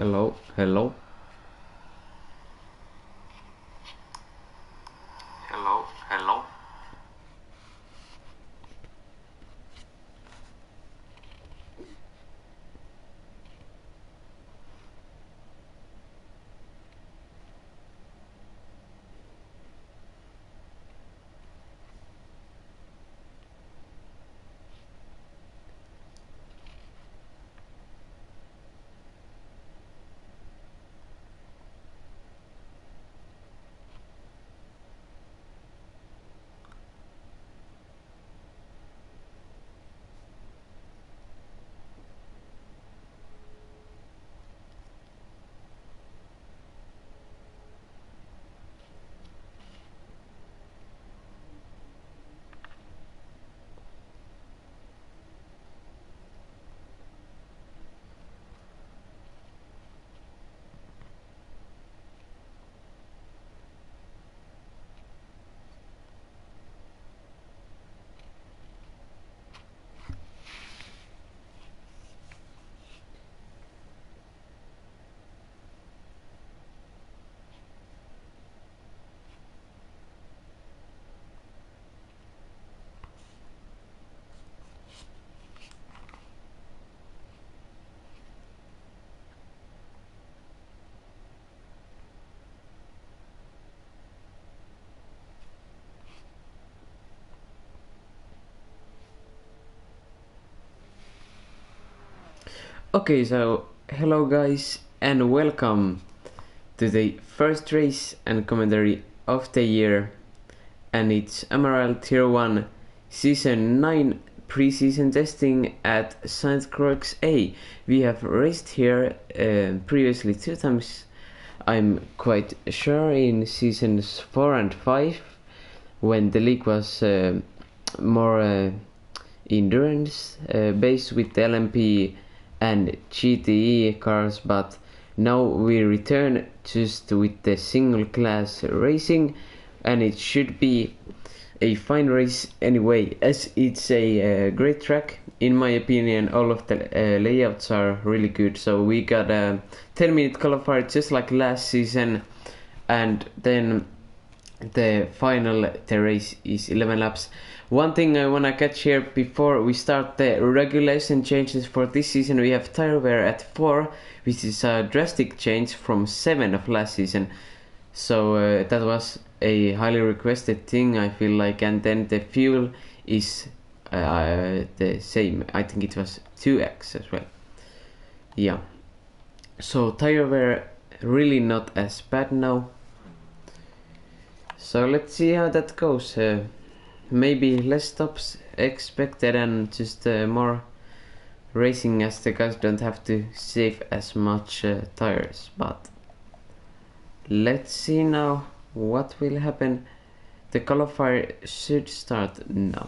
Hello, hello. Hello, hello. Okay, so hello guys and welcome to the first race and commentary of the year, and it's MRL Tier 1 Season 9 pre-season testing at Sainte Croix A. We have raced here previously 2 times, I'm quite sure, in seasons 4 and 5 when the league was more endurance based with LMP and GTE cars, but now we return just with the single class racing, and it should be a fine race anyway, as it's a great track. In my opinion, all of the layouts are really good. So we got a 10-minute qualifier just like last season, and then the race is 11 laps. One thing I wanna catch here before we start the regulation changes for this season: we have tire wear at 4, which is a drastic change from 7 of last season. So that was a highly requested thing, I feel like. And then the fuel is the same. I think it was 2x as well. Yeah. So tire wear really not as bad now. So let's see how that goes. Maybe less stops expected and just more racing, as the guys don't have to save as much tires. But let's see now what will happen. The qualifier should start now.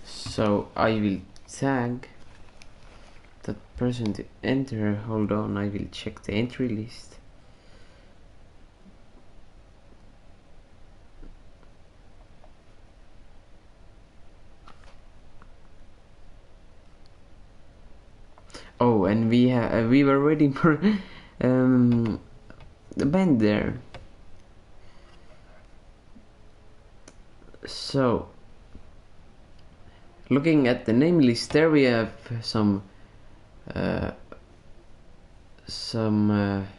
So I will tag that person to enter. Hold on, I will check the entry list. Oh, and we were waiting for the band there. So looking at the name list there, we have some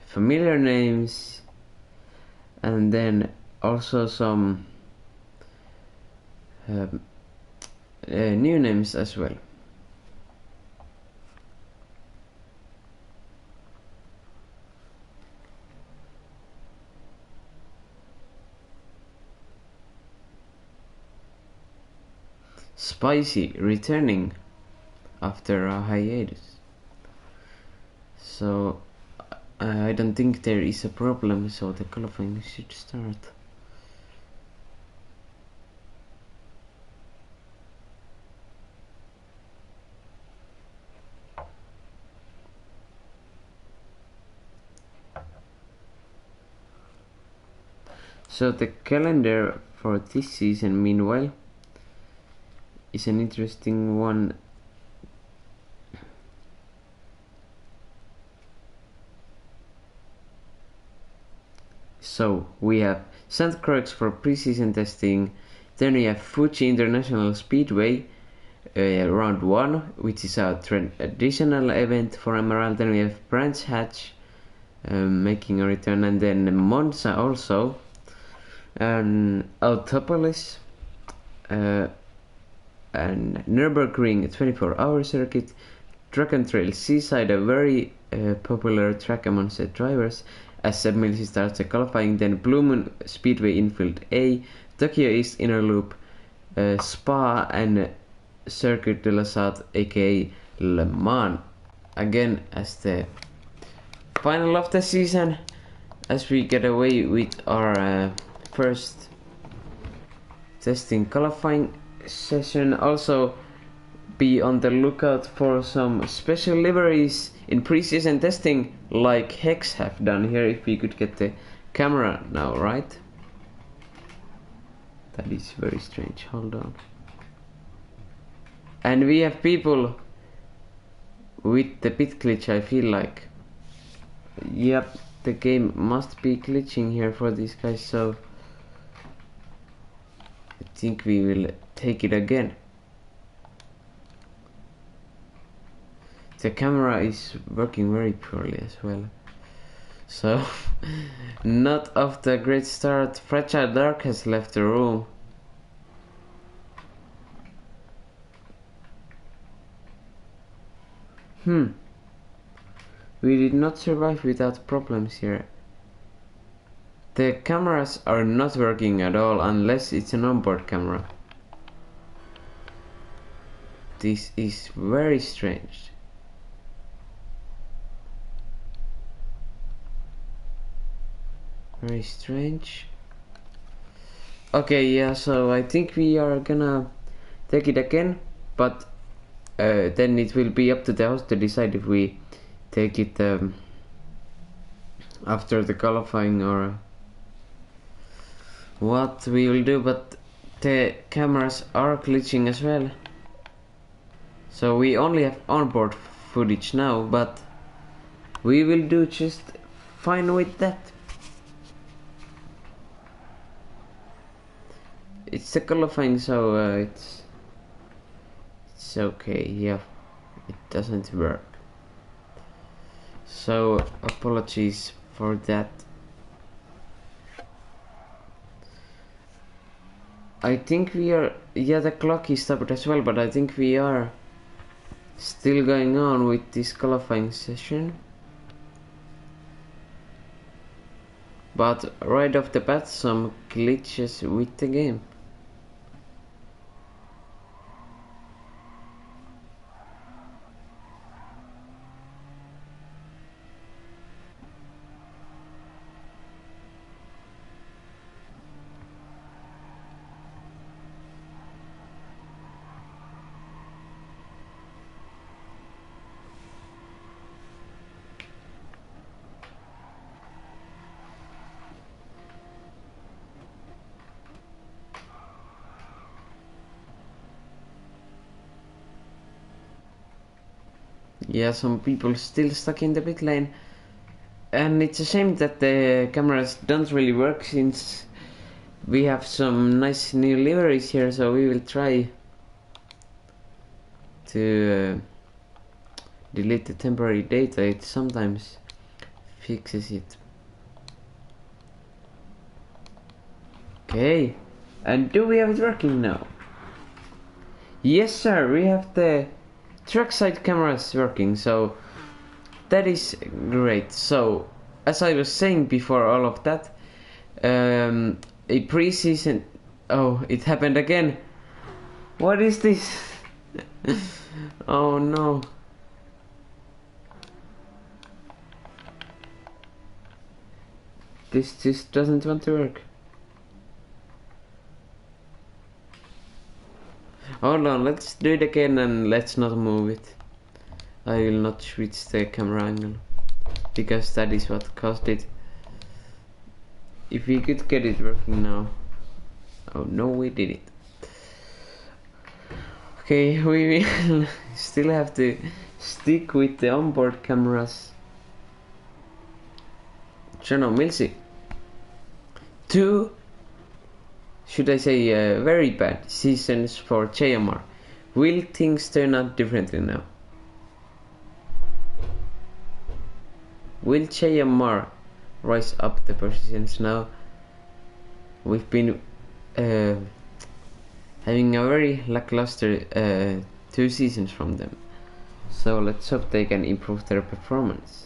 familiar names, and then also some new names as well. Spicy returning after a hiatus. So I don't think there is a problem, so the qualifying should start. So the calendar for this season, meanwhile, is an interesting one. So we have Sainte Croix for pre-season testing, then we have Fuji International Speedway round 1, which is a traditional event for MRL. Then we have Branch Hatch making a return, and then Monza also, and Autopolis, and Nürburgring 24-hour circuit, Track and Trail Seaside, a very popular track amongst the drivers, as Seb Mills starts the qualifying. Then Blue Moon Speedway Infield A, Tokyo East Inner Loop, Spa, and Circuit de la Sade, aka Le Mans, again as the final of the season, as we get away with our first testing qualifying session. Also be on the lookout for some special liveries in pre-season testing, like Hex have done here. If we could get the camera now, right? That is very strange, hold on. And we have people with the bit glitch, I feel like. Yep, the game must be glitching here for these guys, so I think we will take it again. The camera is working very poorly as well, so not off the great start. Fragile Dark has left the room. We did not survive without problems here. The cameras are not working at all unless it's an onboard camera. This is very strange. Very strange. Okay, yeah, so I think we are gonna take it again, but then it will be up to the host to decide if we take it after the qualifying or what we will do. But the cameras are glitching as well, so we only have onboard footage now, but we will do just fine with that. It's the qualifying, so it's okay. Yeah, it doesn't work, so apologies for that. I think we are, yeah, the clock is stopped as well, but I think we are still going on with this qualifying session. But right off the bat, some glitches with the game. Yeah, some people still stuck in the pit lane, and it's a shame that the cameras don't really work, since we have some nice new liveries here. So we will try to delete the temporary data. It sometimes fixes it. Okay, and do we have it working now? Yes sir, we have the trackside cameras working, so that is great. So as I was saying before all of that, a pre-season, oh, it happened again. What is this? Oh no. This just doesn't want to work. Hold on, let's do it again, and let's not move it. I will not switch the camera angle, because that is what caused it. if we could get it working now. Oh no, we did it. Okay, we will still have to stick with the onboard cameras. Jono Milsi. 2, should I say, very bad seasons for JMR. Will things turn out differently now? Will JMR rise up the positions now? We've been having a very lackluster 2 seasons from them. So let's hope they can improve their performance.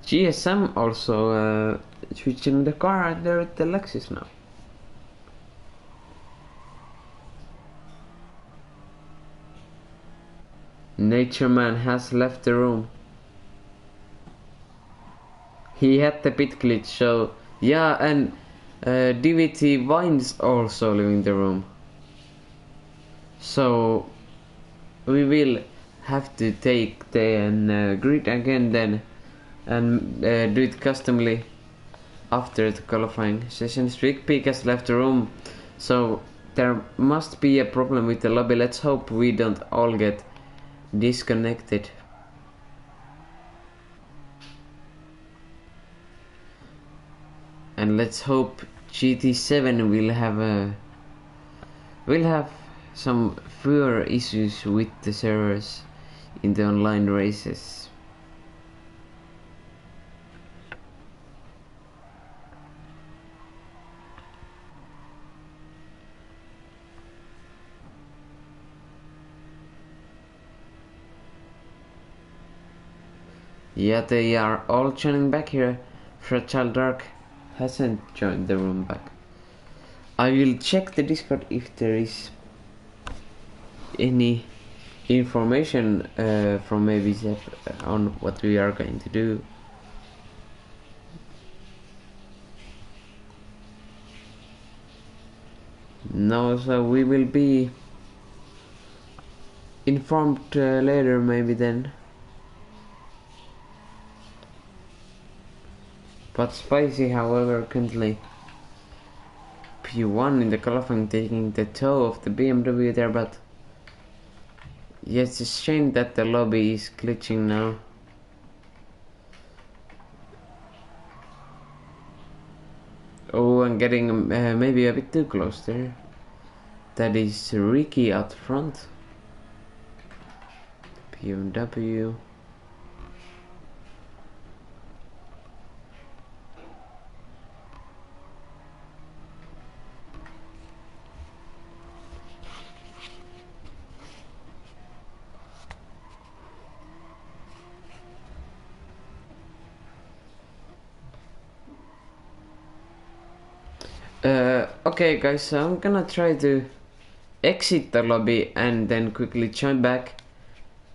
GSM also switching the car and they're at the Lexus now. Nature Man has left the room. He had the pit glitch, so yeah, and DVT Vines also leaving the room. So we will have to take the grid again then and do it customly after the qualifying session. Strict Peak has left the room, so there must be a problem with the lobby. Let's hope we don't all get disconnected. And let's hope GT7 will have some fewer issues with the servers in the online races. Yeah, they are all joining back here. Fragile Dark hasn't joined the room back. I will check the Discord if there is any information from maybe Zep on what we are going to do. No, so we will be informed later maybe then. But Spicy, however, currently P1 in the qualifying, taking the toe of the BMW there, but yes, it's a shame that the lobby is glitching now. Oh, I'm getting maybe a bit too close there. That is Ricky out front. BMW. Okay guys, so I'm gonna try to exit the lobby and then quickly join back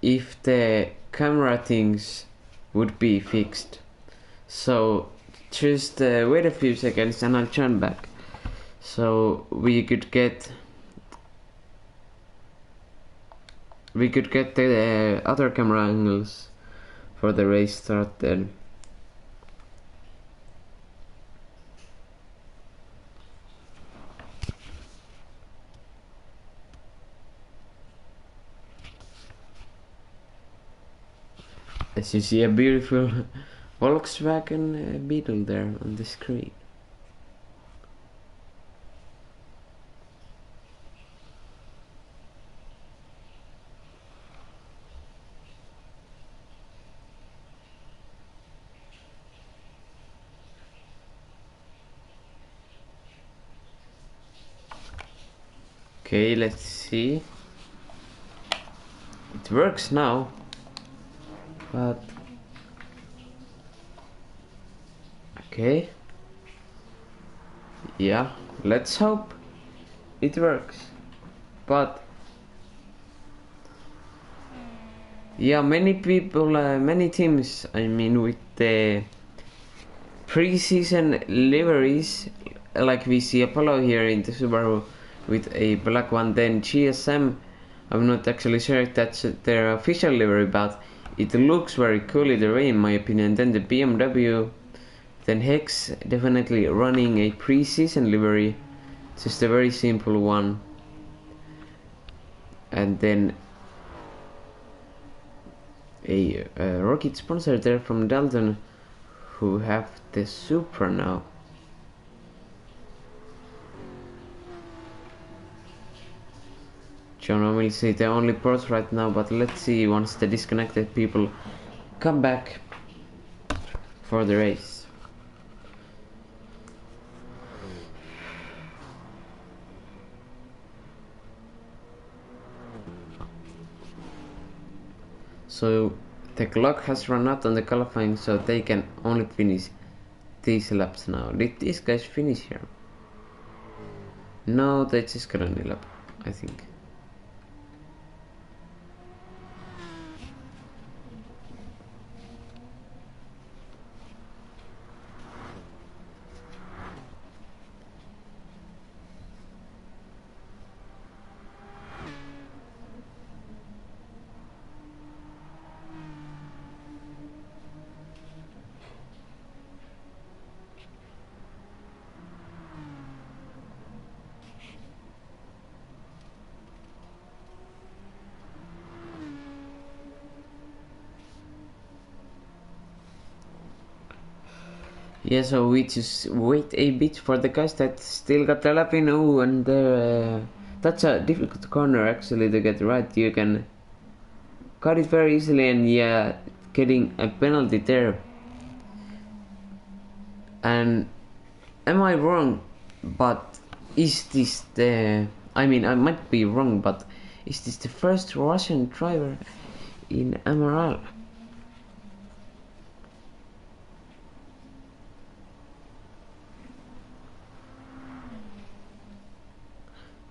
if the camera things would be fixed. So just wait a few seconds and I'll join back, so we could get the other camera angles for the race start then. As you see, a beautiful Volkswagen Beetle there on the screen. Okay, let's see. It works now. But okay, yeah, let's hope it works. But yeah, many people, many teams, I mean, with the pre-season liveries, like we see Apollo here in the Subaru with a black one, then GSM, I'm not actually sure if that's their official livery, but it looks very cool either way in my opinion. Then the BMW, then Hex, definitely running a pre-season livery, just a very simple one. And then a rocket sponsor there from Dalton, who have the Supra now. John will say the only pros right now, but let's see once the disconnected people come back for the race. So the clock has run out on the qualifying, so they can only finish these laps now. Did these guys finish here? No, they just got a new lap, I think. Yeah, so we just wait a bit for the guys that still got the lap in. Oh, and that's a difficult corner actually to get right. You can cut it very easily, and yeah, getting a penalty there. And am I wrong? But is this the... I mean, I might be wrong, but is this the first Russian driver in MRL?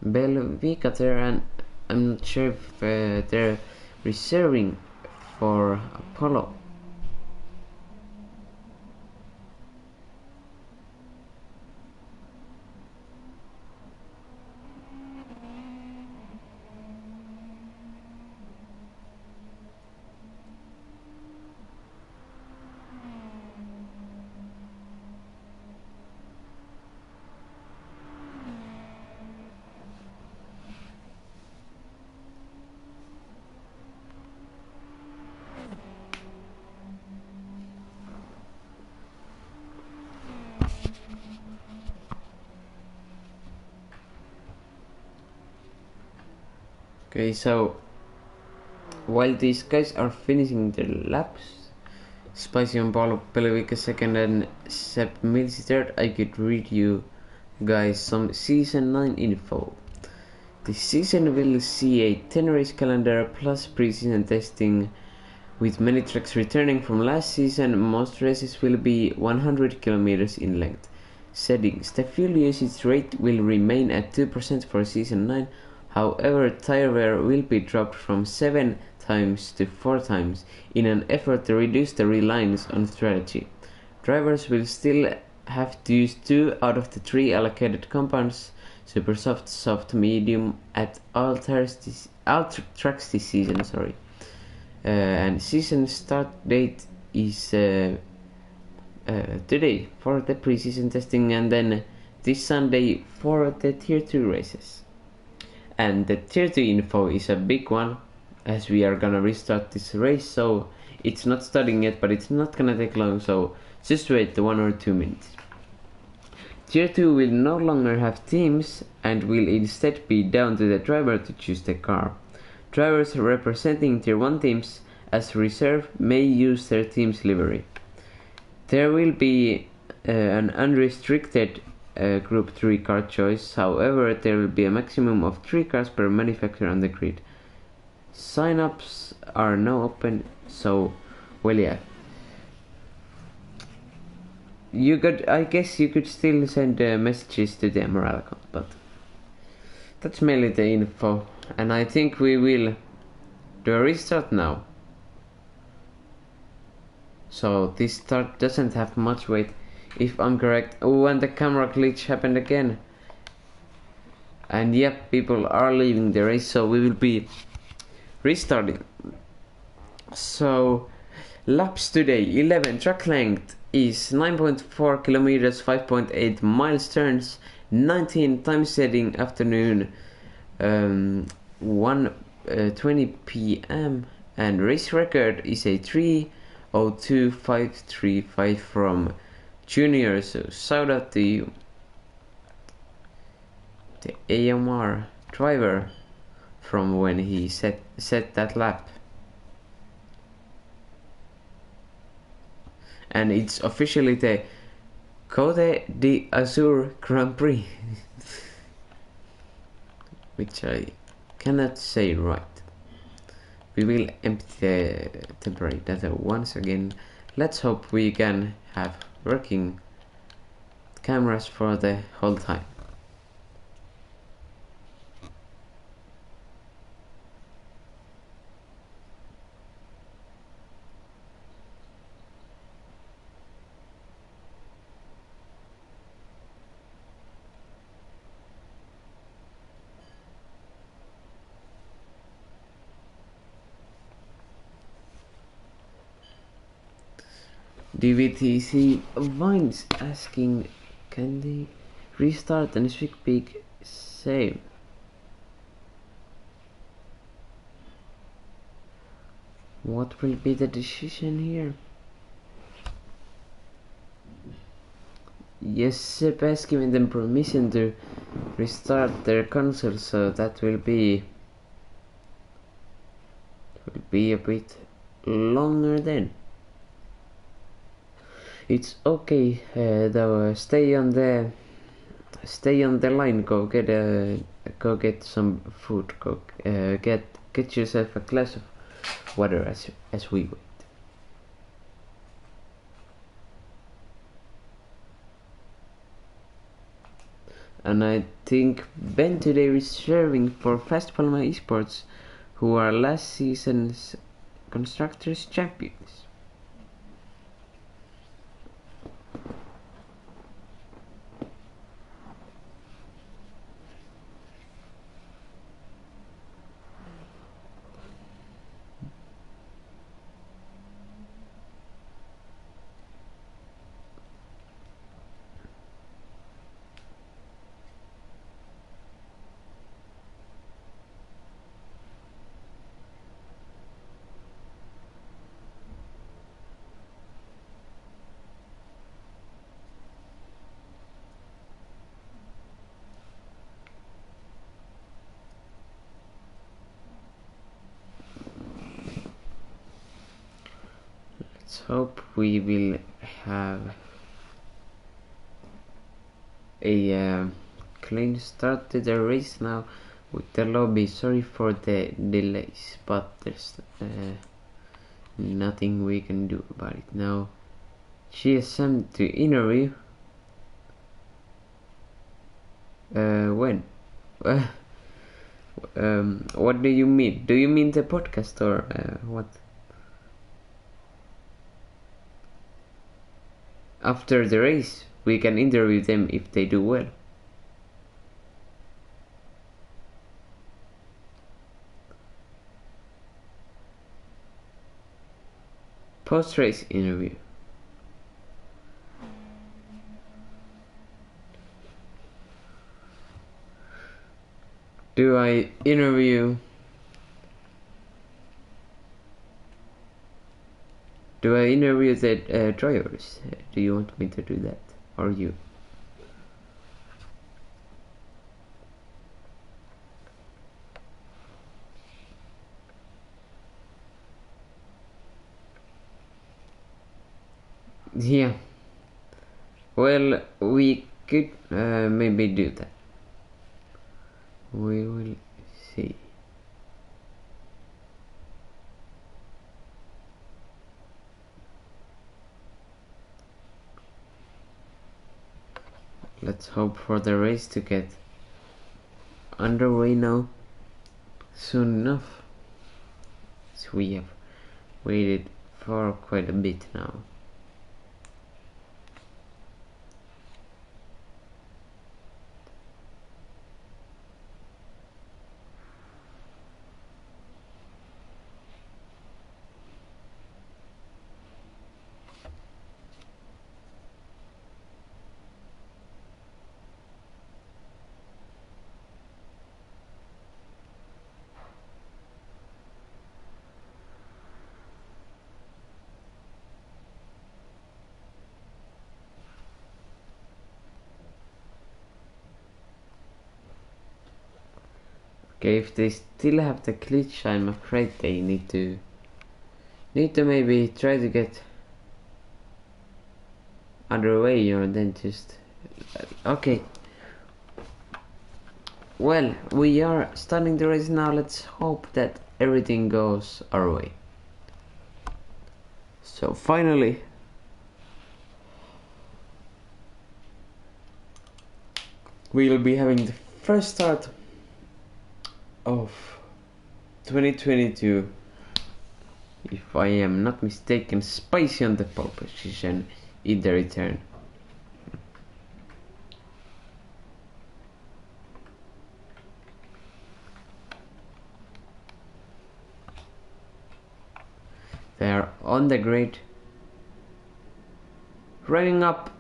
Belvica there, and I'm not sure if they're reserving for Apollo. Okay, so while these guys are finishing their laps, Spicy and Paulo Pelevica second and Sepp Mills third, I could read you guys some season 9 info. This season will see a 10 race calendar plus preseason testing, with many tracks returning from last season. Most races will be 100 kilometers in length. Settings: the fuel usage rate will remain at 2% for season 9. However, tire wear will be dropped from 7 times to 4 times in an effort to reduce the reliance on strategy. Drivers will still have to use 2 out of the 3 allocated compounds, super soft, soft, medium, at all tracks this season. And season start date is today for the preseason testing, and then this Sunday for the tier 2 races. And the tier 2 info is a big one, as we are gonna restart this race, so it's not starting yet, but it's not gonna take long, so just wait 1 or 2 minutes. Tier 2 will no longer have teams and will instead be down to the driver to choose the car. Drivers representing Tier 1 teams as reserve may use their team's livery. There will be an unrestricted Group 3 car choice. However, there will be a maximum of 3 cars per manufacturer on the grid. Sign-ups are now open, so, well, yeah. I guess you could still send messages to the MRL account, but that's mainly the info. And I think we will do a restart now. So this start doesn't have much weight. if I'm correct. Oh, and the camera glitch happened again. And yep, people are leaving the race, so we will be restarting. So, laps today, 11. Track length is 9.4 kilometers, 5.8 miles turns, 19 time setting afternoon, 1:20 p.m. and race record is a 3:02.535 from Junior. So shout out to you, the AMR driver, from when he set that lap. And it's officially the Côte d'Azur Grand Prix, which I cannot say right. We will empty the temporary data once again. Let's hope we can have working cameras for the whole time. DVTC Vines asking, can they restart and speak big save? What will be the decision here? Yes, Seb has given them permission to restart their console, so that will be a bit longer then. It's okay though. Stay on the line. Go get some food. Go get yourself a glass of water as we wait. And I think Ben today is serving for Fast Palma Esports, who are last season's constructors champions. Let's hope we will have a clean start to the race now with the lobby. Sorry for the delays, but there's nothing we can do about it now. GSM to interview. When? What do you mean? Do you mean the podcast or what? After the race, we can interview them if they do well. Post-race interview. Do I interview the drivers? Do you want me to do that, or you? Yeah. Well, we could maybe do that. We will see. Let's hope for the race to get underway now soon enough. So we have waited for quite a bit now. Okay, if they still have the glitch, I'm afraid they need to maybe try to get other way, or then just okay. Well, we are starting the race now. Let's hope that everything goes our way. So finally, we'll be having the first start of 2022. If I am not mistaken, Spicy on the pole position in the return. They are on the grid, revving up,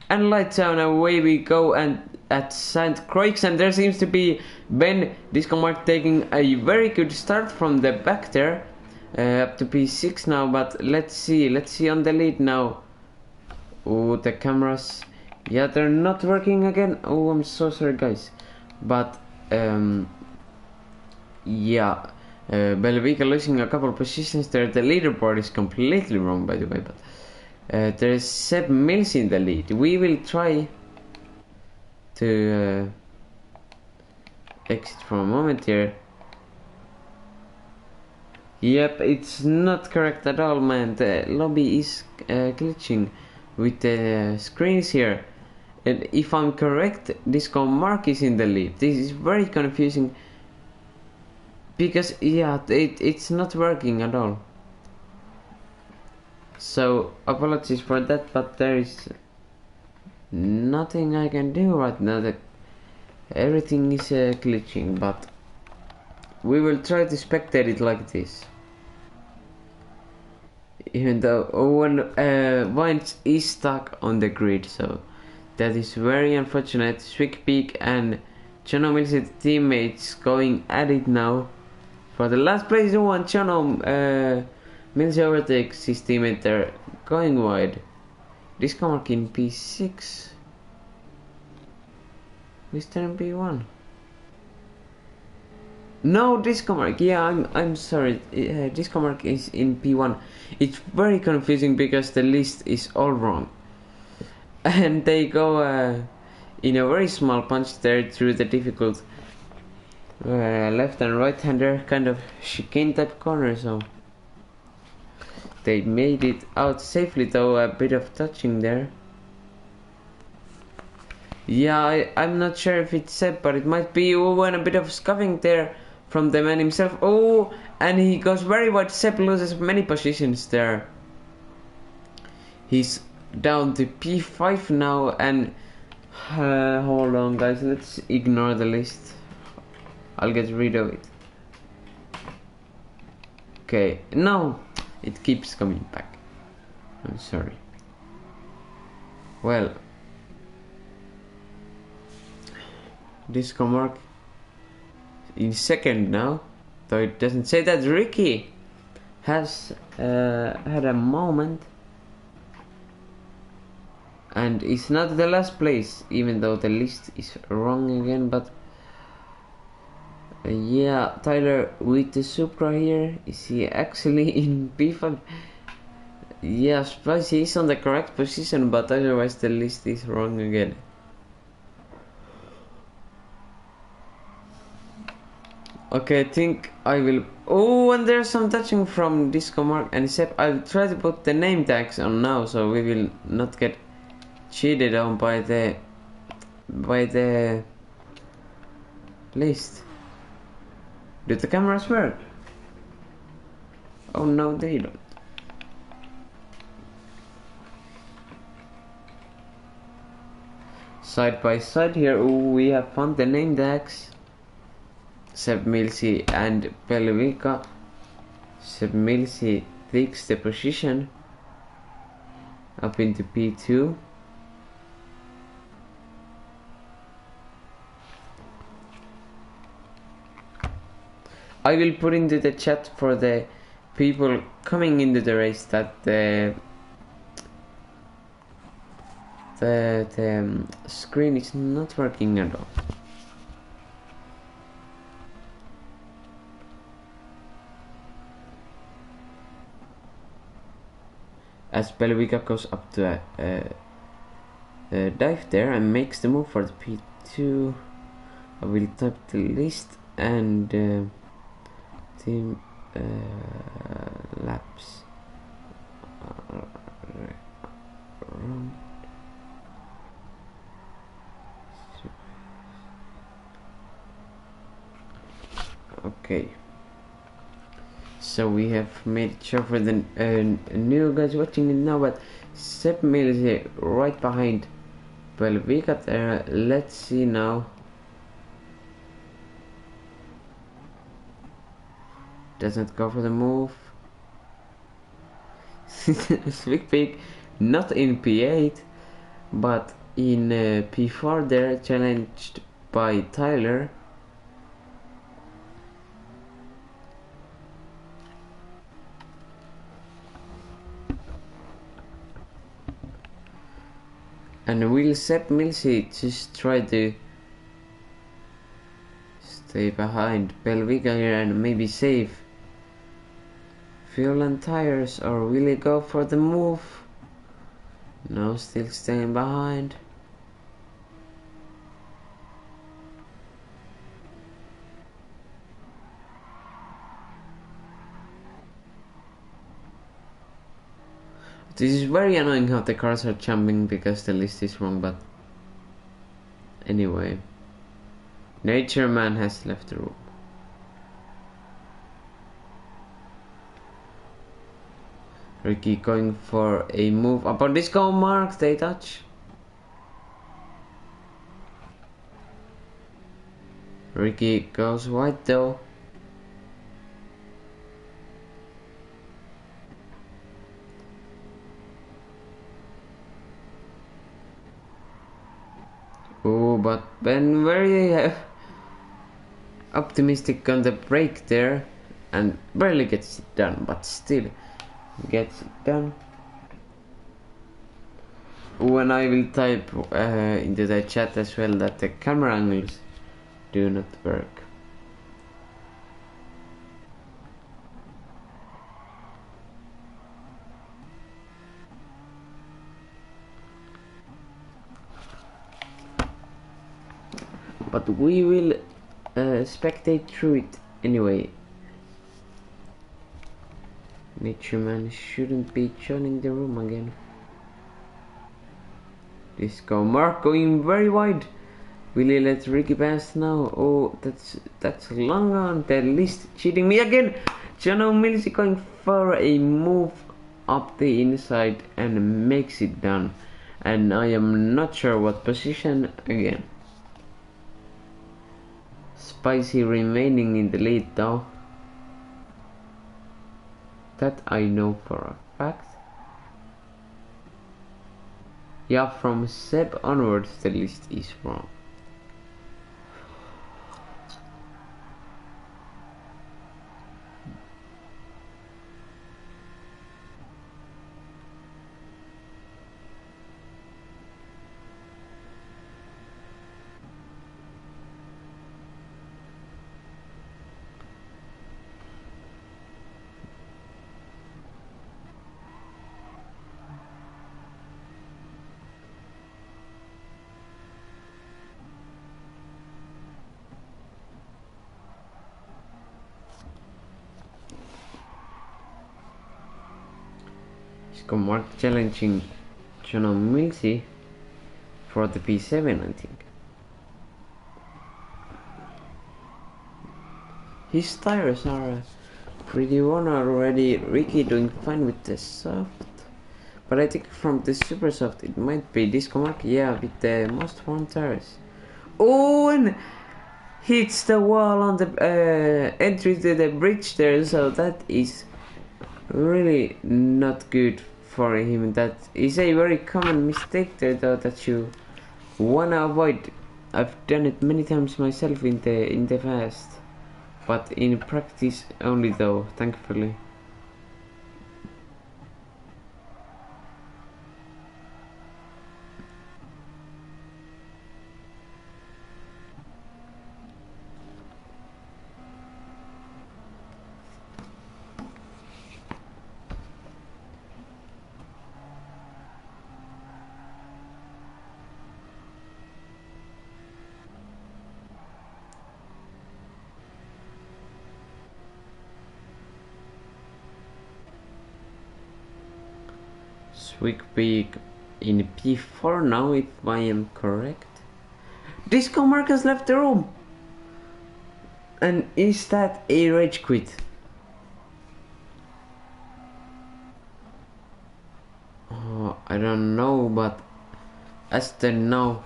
and lights down, away we go, and at Sainte Croix, and there seems to be Ben Disco Mark taking a very good start from the back there, up to P6 now, but let's see on the lead now. Oh, the cameras, yeah, they're not working again. Oh, I'm so sorry guys, but yeah, Belvica losing a couple positions there. The leaderboard is completely wrong, by the way, but there's Seb Mills in the lead. We will try to exit for a moment here. Yep, it's not correct at all, man. The lobby is glitching with the screens here. And if I'm correct, Disco Mark is in the lead. This is very confusing, because yeah, it's not working at all. So apologies for that, but there is nothing I can do right now. Everything is glitching, but we will try to spectate it like this. Even though Owen Vines is stuck on the grid, so that is very unfortunate. Swig Peak and Chono Mill's teammates going at it now for the last place. One Chono Mills overtakes his teammate there, going wide. Disco Mark in P6. Mr. in P1. No, Disco Mark. Yeah, I'm sorry. Disco Mark is in P1. It's very confusing because the list is all wrong, and they go in a very small punch there through the difficult left and right hander kind of chicane type corner. So they made it out safely, though a bit of touching there. Yeah, I'm not sure if it's Seb, but it might be. Oh, and a bit of scuffing there from the man himself. Oh, and he goes very wide. Seb loses many positions there. He's down to P5 now, and hold on guys, let's ignore the list. I'll get rid of it. Okay, no, it keeps coming back. I'm sorry. Well, Disco Mark in second now, though it doesn't say that. Ricky has had a moment and it's not the last place, even though the list is wrong again. But yeah, Tyler with the Supra here, is he actually in P5? Yeah, Spicy is on the correct position, but otherwise the list is wrong again. Okay, I think I will. Oh, and there's some touching from Disco Mark and Sep. I'll try to put the name tags on now, so we will not get cheated on by the list. Do the cameras work? Oh no, they don't. Side by side here, ooh, we have found the name tags. Seb Milsey and Pelvica. Seb Milsey takes the position up into P2. I will put into the chat for the people coming into the race that the screen is not working at all. as Belvica goes up to a dive there and makes the move for the P2. I will type the list and team laps run. Okay, so we have made sure for the new guys watching it now, but Sepp Mil is right behind Belvica there. Let's see now. Doesn't go for the move. Slick Pig not in P8 but in P4 there, challenged by Tyler. And will Sepp Milsi just try to stay behind Belvica here and maybe save fuel and tires, or will he go for the move? No, still staying behind. This is very annoying how the cars are jumping because the list is wrong, but anyway. Nature Man has left the room. Ricky going for a move upon disco mark, they touch. Ricky goes wide though. Oh, but Ben very optimistic on the break there and barely gets it done, but still gets it done. When I will type into the chat as well that the camera angles do not work. But we will spectate through it anyway. Nature Man shouldn't be joining the room again. Disco Mark going very wide. Will he let Ricky pass now? Oh, that's long on the list. Cheating me again. Jono Mills going for a move up the inside and makes it done. And I am not sure what position again. Spicy remaining in the lead though. That I know for a fact. Yeah, from Seb onwards the list is wrong. Mark challenging Jono Milsey for the P7, I think. His tires are pretty worn already. Ricky doing fine with the soft, but I think from the super soft it might be Disco Mark, yeah, with the most worn tires. Oh, and hits the wall on the entry to the bridge there, so that is really not good for him. That is a very common mistake there though that you wanna avoid. I've done it many times myself in the past, but in practice only though, thankfully. Sweet Peak in P4 now, if I am correct. Disco Marcus left the room! And is that a rage quit? Oh, I don't know, but Aston now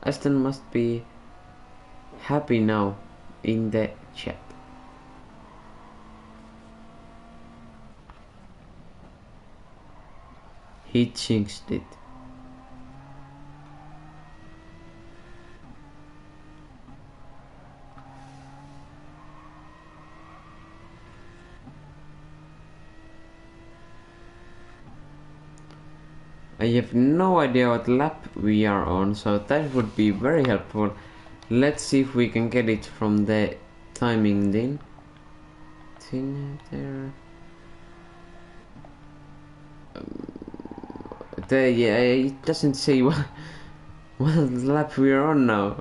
Aston must be happy now in the chat. He jinxed it. I have no idea what lap we are on, so that would be very helpful. Let's see if we can get it from the timing then. There. Yeah, it doesn't say what lap we are on now.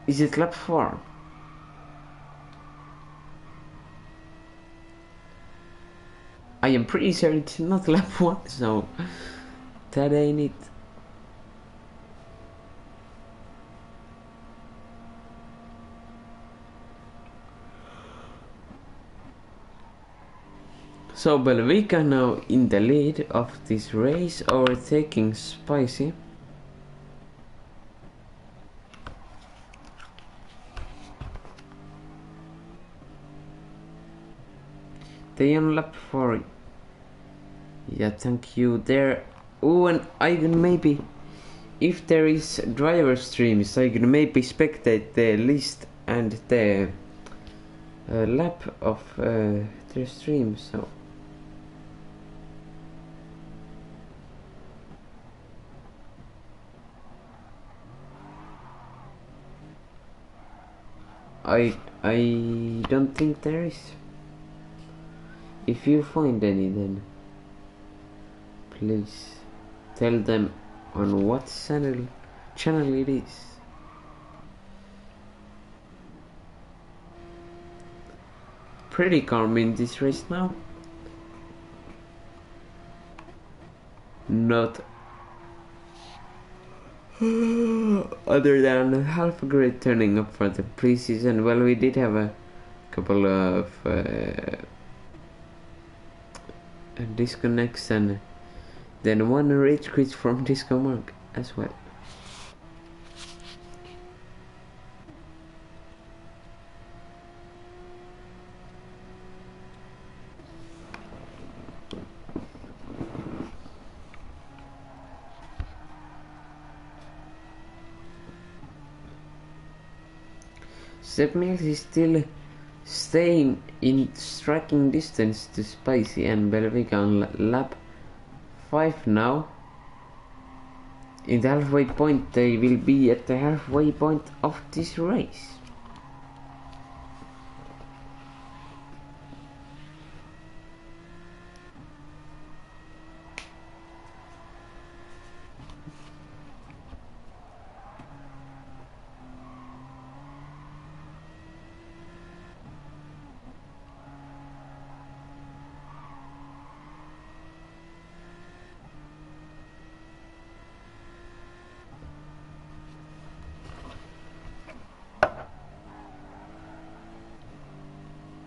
Is it lap 4? I am pretty sure it's not lap 1, so that ain't it. So Belvica now in the lead of this race, overtaking Spicy. They on lap 4. Yeah, thank you there. Oh, and I can maybe, if there is driver streams, I can maybe spectate the list and the lap of their stream. So I don't think there is. If you find any, then please tell them on what channel it is. Pretty calm in this race now. Not other than half a grade turning up for the preseason. Well, we did have a couple of disconnects and then one rage quit from Disco Mark as well. Sepp Mills is still staying in striking distance to Spicy and Belvica on lap 5 now. In the halfway point, they will be at the halfway point of this race.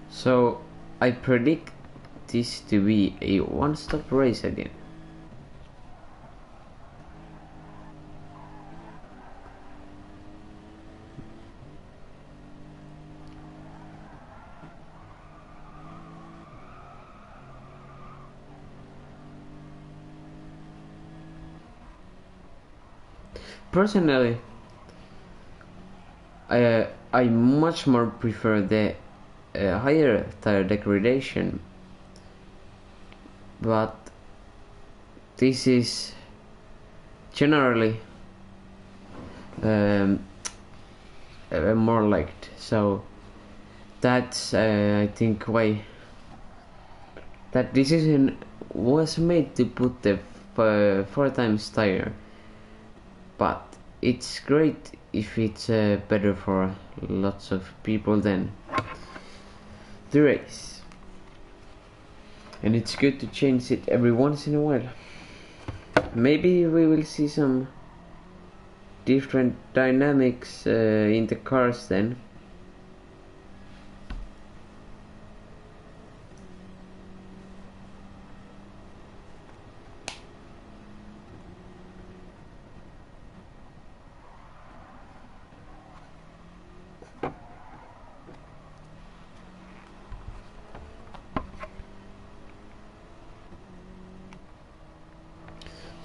So I predict this to be a one-stop race again. Personally, I much more prefer the higher tire degradation, but this is generally more liked, so that's I think why that decision was made to put the 4 times tire, but it's great if it's better for lots of people then. the race. And it's good to change it every once in a while. Maybe we will see some different dynamics in the cars then.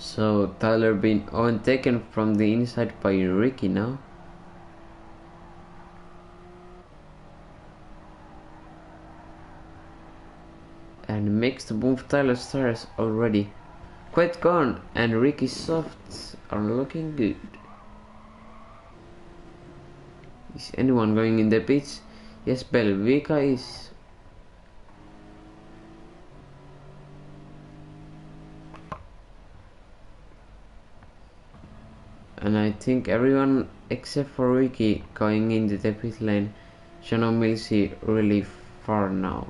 So Tyler being overtaken from the inside by Ricky now. And makes the move. Tyler's tires already quite gone, and Ricky's softs are looking good. Is anyone going in the pits? Yes, Belvica is. And I think everyone except for Ricky going into the pit lane. Shannon Millsy really far now.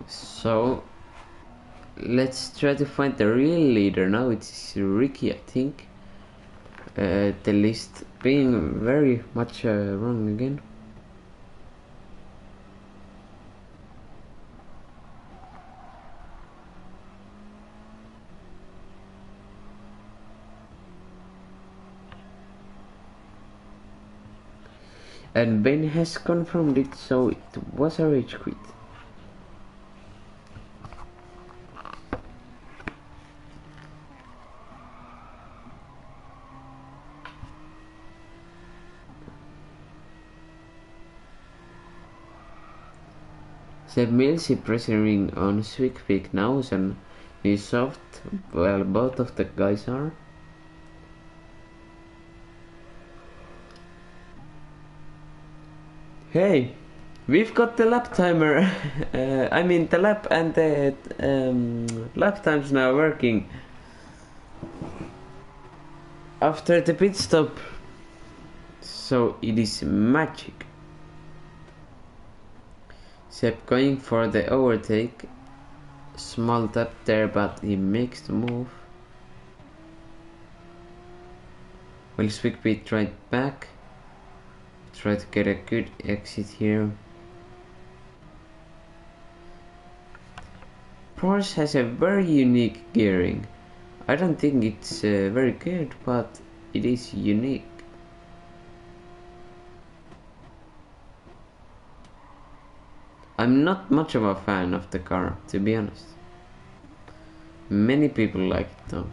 So let's try to find the real leader now. It's Ricky, I think. The list being very much wrong again. And Ben has confirmed it, so it was a rage quit. Seb Millsy pressuring on Swickpick now, and he's soft. Well, both of the guys are. Hey, we've got the lap timer. I mean the lap and the lap times now working. After the pit stop. So it is magic. Seb going for the overtake. Small tap there, but he makes the move. Will Swickpick right back? Try to get a good exit here. Porsche has a very unique gearing. I don't think it's very good, but it is unique. I'm not much of a fan of the car, to be honest. Many people like it though.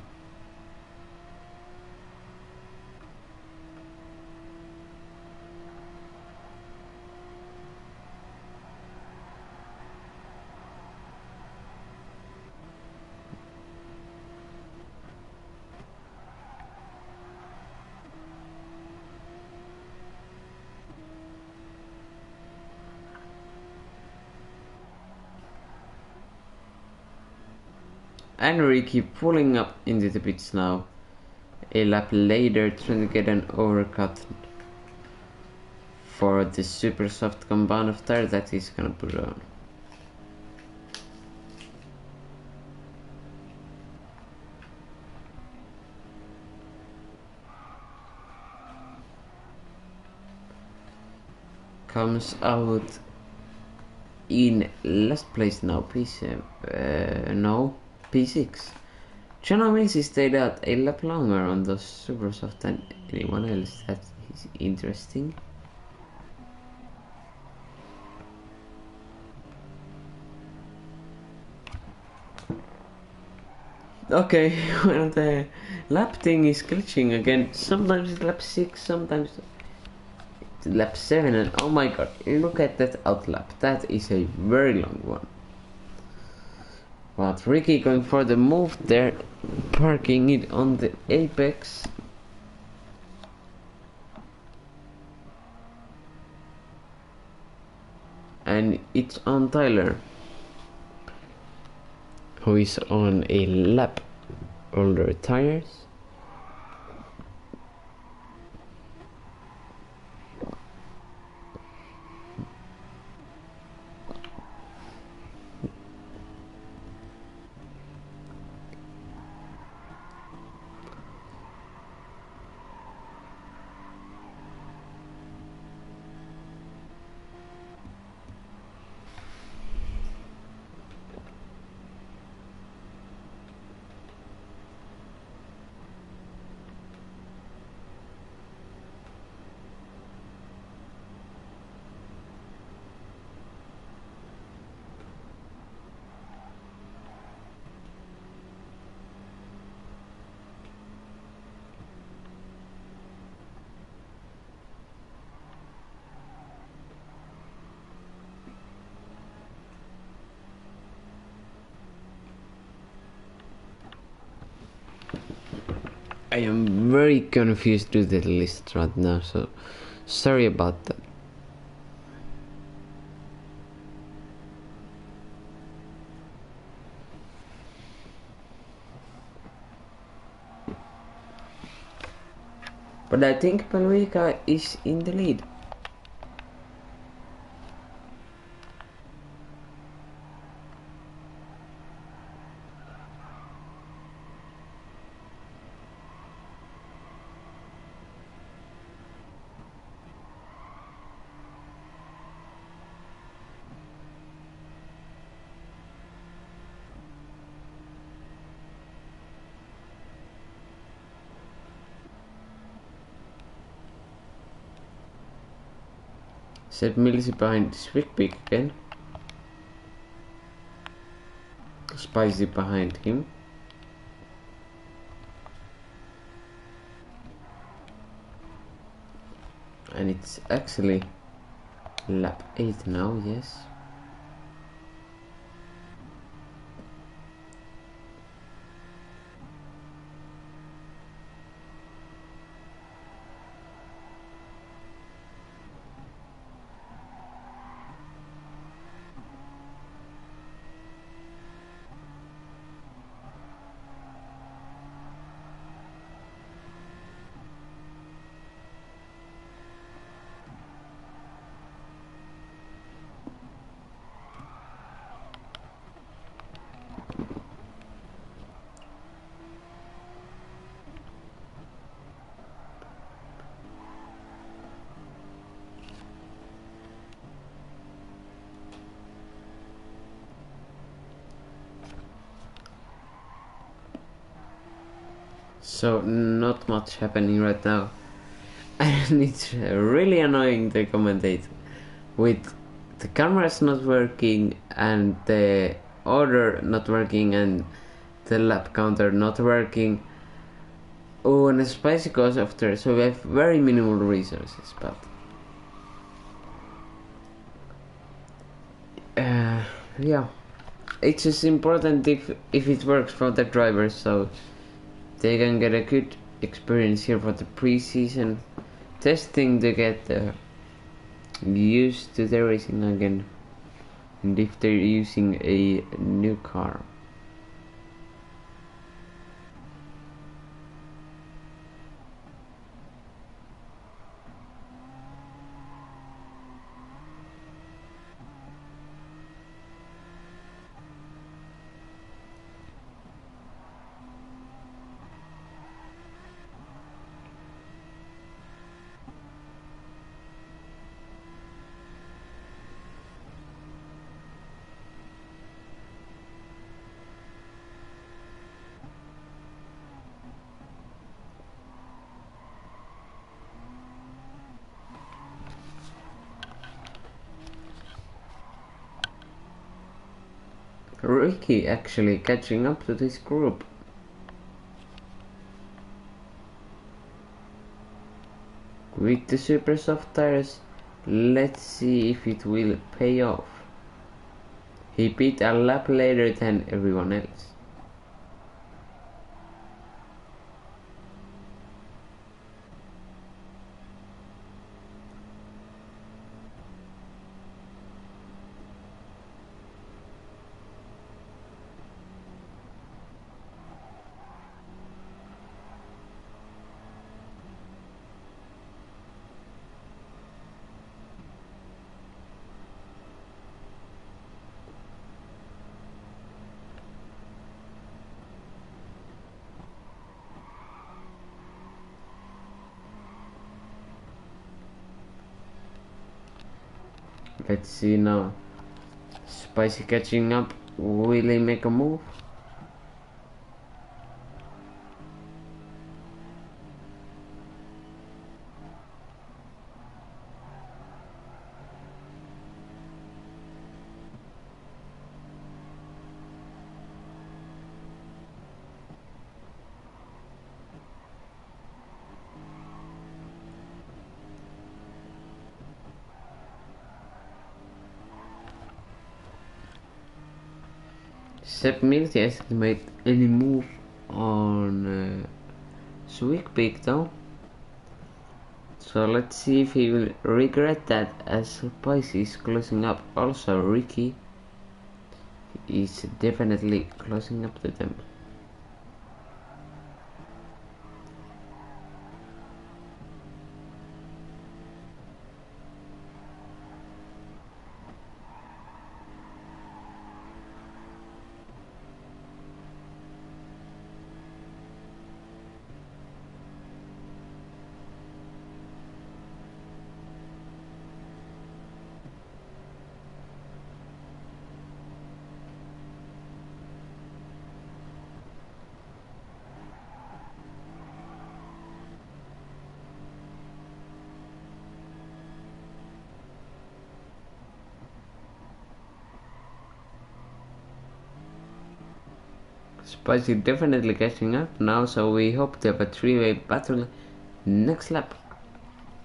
And Ricky pulling up into the pits now. A lap later, trying to get an overcut for the super soft compound of tire that he's gonna put on. Comes out in last place now, P6. John Mills stayed out a lap longer on those super soft than anyone else. That is interesting. Okay, well the lap thing is glitching again. Sometimes it's lap 6, sometimes it's lap 7, and oh my god, look at that outlap. That is a very long one. But Ricky going for the move there, parking it on the apex. And it's on Tyler, who is on a lap older tires. I am very confused with the list right now, so sorry about that. But I think Pelvica is in the lead. Seth Mills behind Swickpick again. Spicy behind him. And it's actually lap 8 now, yes. So not much happening right now, and it's really annoying to commentate with the cameras not working and the order not working and the lap counter not working. Oh, and the spicy goes after, so we have very minimal resources, but yeah, it's just important if it works for the drivers, so they can get a good experience here for the pre-season testing to get used to the racing again, and if they're using a new car. Ricky actually catching up to this group. with the super soft tires. Let's see if it will pay off. He beat a lap later than everyone else. Let's see now. Spicy catching up. Will he make a move? Sepp Mills hasn't made any move on Sweet Peak though. So let's see if he will regret that, as Spicy is closing up. Also Ricky is definitely closing up to them. Spicy definitely catching up now, so we hope to have a three-way battle next lap.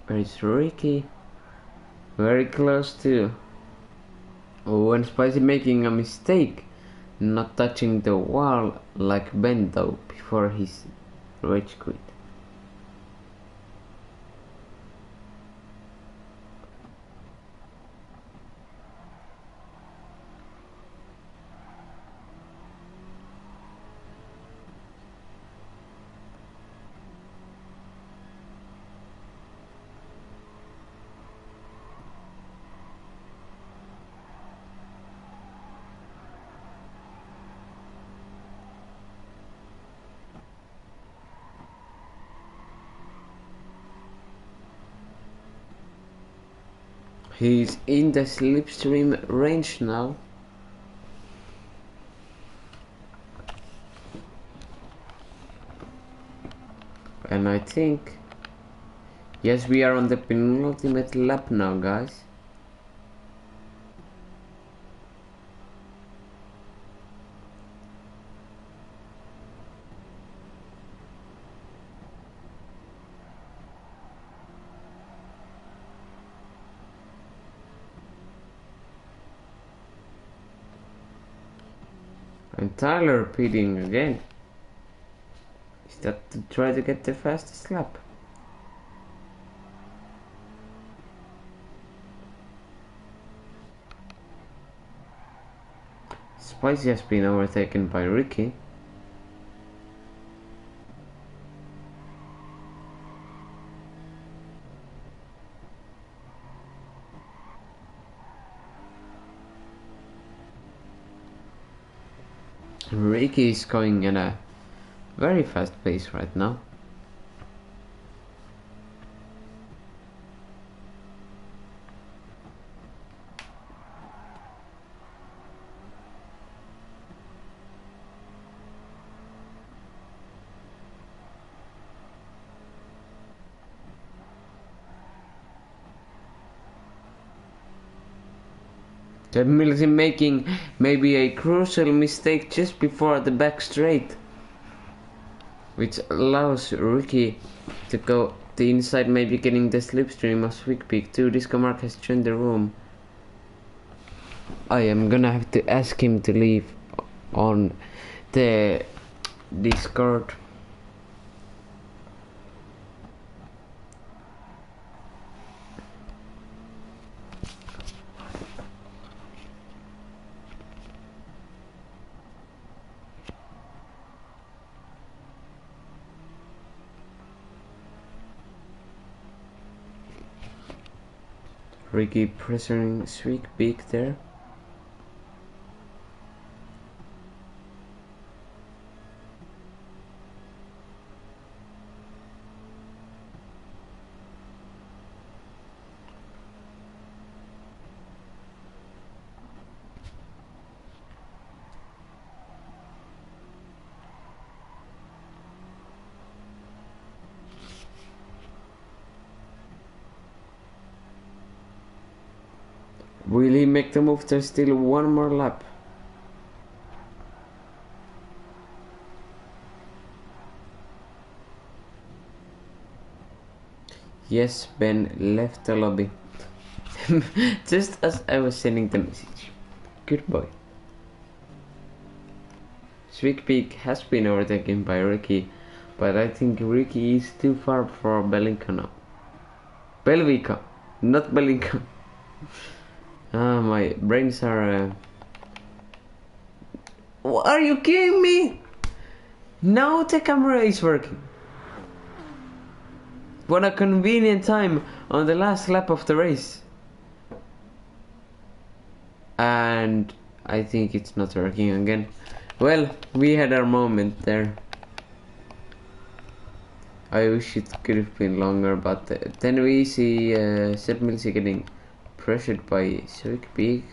Where is Ricky? Very close to. Oh, and Spicy making a mistake, not touching the wall like Ben though before his rage quit. He's in the slipstream range now. And I think, yes, we are on the penultimate lap now, guys. And Tyler pitting again. Is that to try to get the fastest lap? Spicy has been overtaken by Ricky. Ricky is going at a very fast pace right now. That Mills is making maybe a crucial mistake just before the back straight, which allows Ricky to go the inside may be getting the slipstream of Sweet Peak too. Disco Mark has joined the room. I am gonna have to ask him to leave on the Discord. Ricky pressuring Sweet Peak there. Will he make the move? There's still one more lap. Yes, Ben left the lobby. Just as I was sending the message. Good boy. Sweet Peak has been overtaken by Ricky, but I think Ricky is too far for Belinka now. Belvica, not Belinka. Ah, my brains are... Are you kidding me? Now the camera is working. What a convenient time on the last lap of the race. And I think it's not working again. Well, we had our moment there. I wish it could have been longer, but then we see Seb Milsey getting pressured by Sweet Peak.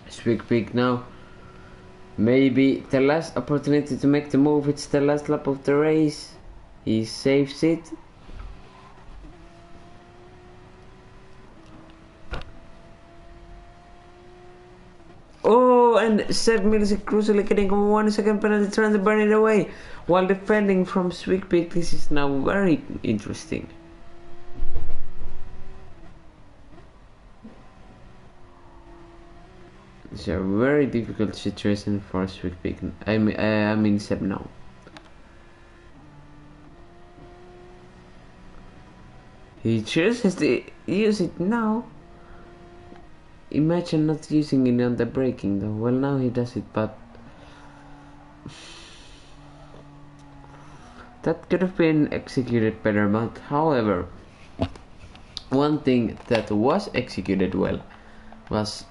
Sweet Peak now. Maybe the last opportunity to make the move. It's the last lap of the race. He saves it. Oh, and Seb Milsey crucially getting a 1 second penalty, trying to burn it away while defending from Sweet Peak. This is now very interesting. It's a very difficult situation for Sweet Peak. I mean Seb now. He chooses to use it now. Imagine not using it on the braking though. Well, now he does it, but that could have been executed better. But however, one thing that was executed well was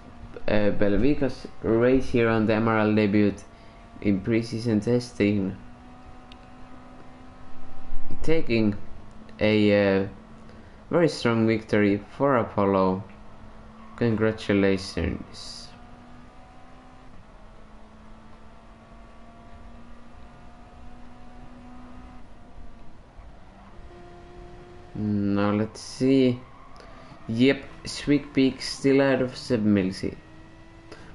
Belvica's race here on the MRL debut in preseason testing, taking a very strong victory for Apollo. Congratulations. Now let's see. Yep, Sweet Peak still ahead of Seb Milsey.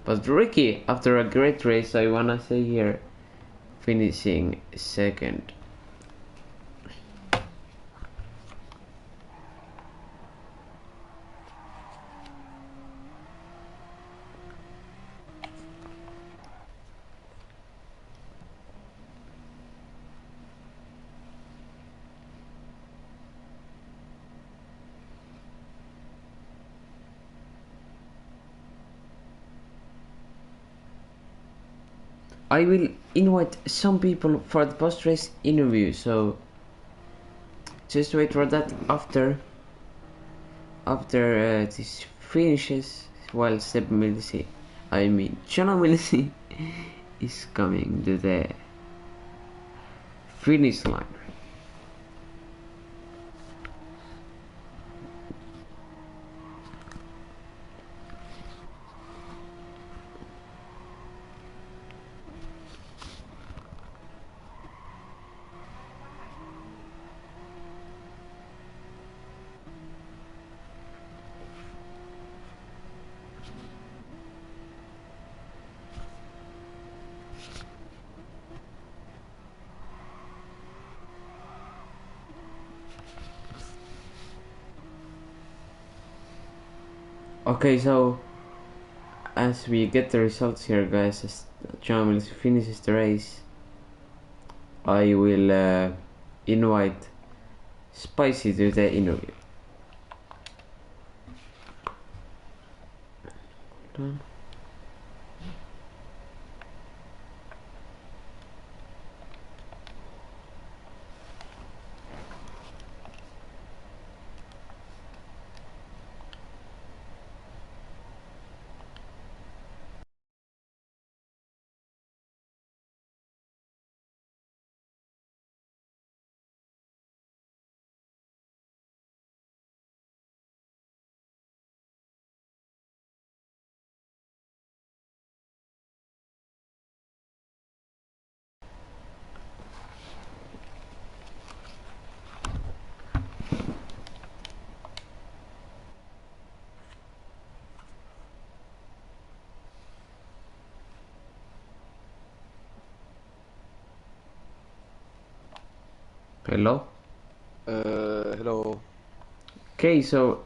But Ricky, after a great race, I wanna say here, finishing second. I will invite some people for the post-race interview, so just wait for that after this finishes, while John Milisi is coming to the finish line. Okay, so as we get the results here, guys, as John Mills finishes the race, I will invite Spicy to the interview. Done. Hello? Hello. Okay, so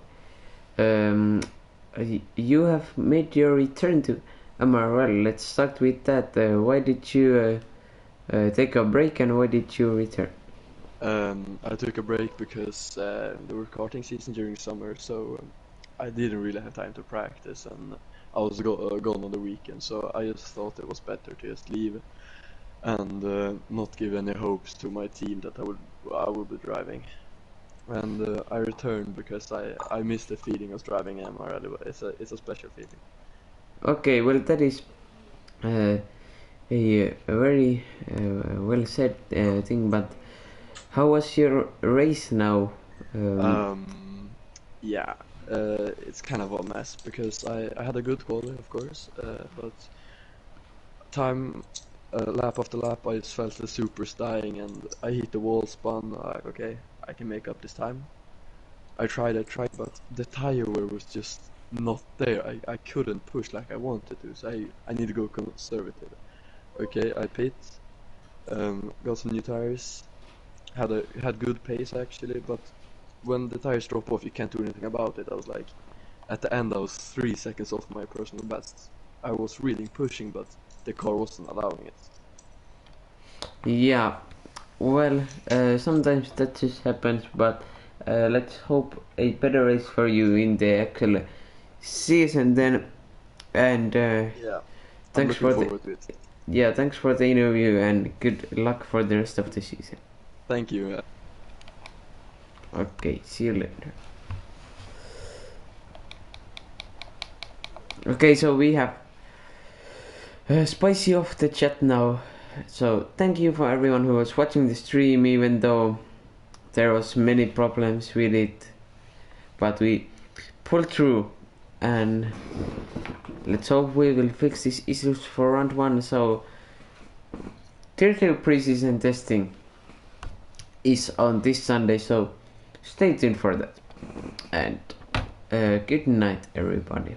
you have made your return to MRL. Let's start with that. Why did you take a break, and why did you return? I took a break because there were karting season during summer, so I didn't really have time to practice, and I was gone on the weekend, so I just thought it was better to just leave and not give any hopes to my team that I would be driving. And I returned because I miss the feeling of driving MRL. It's a special feeling. Okay, well, that is a very well said thing, but how was your race now? Yeah, it's kind of a mess because I had a good quality, of course, but time lap after lap I just felt the supers dying and I hit the wall, spun. Like, okay, I can make up this time. I tried, but the tire wear was just not there. I couldn't push like I wanted to, so I need to go conservative. Okay, I pit, got some new tires, had good pace actually, but when the tires drop off, you can't do anything about it. I was like, at the end, I was 3 seconds off my personal best. I was really pushing, but the car wasn't allowing it. Yeah, well, sometimes that just happens, but let's hope a better race for you in the actual season then. And Yeah, I'm thanks looking for forward to it. thanks for the interview, and good luck for the rest of the season. Thank you. Okay, see you later. Okay, so we have Spicy off the chat now. So thank you for everyone who was watching the stream, even though there was many problems with it, but we pulled through, and let's hope we will fix these issues for round 1. So Tier 2 preseason testing is on this Sunday, so stay tuned for that, and good night everybody.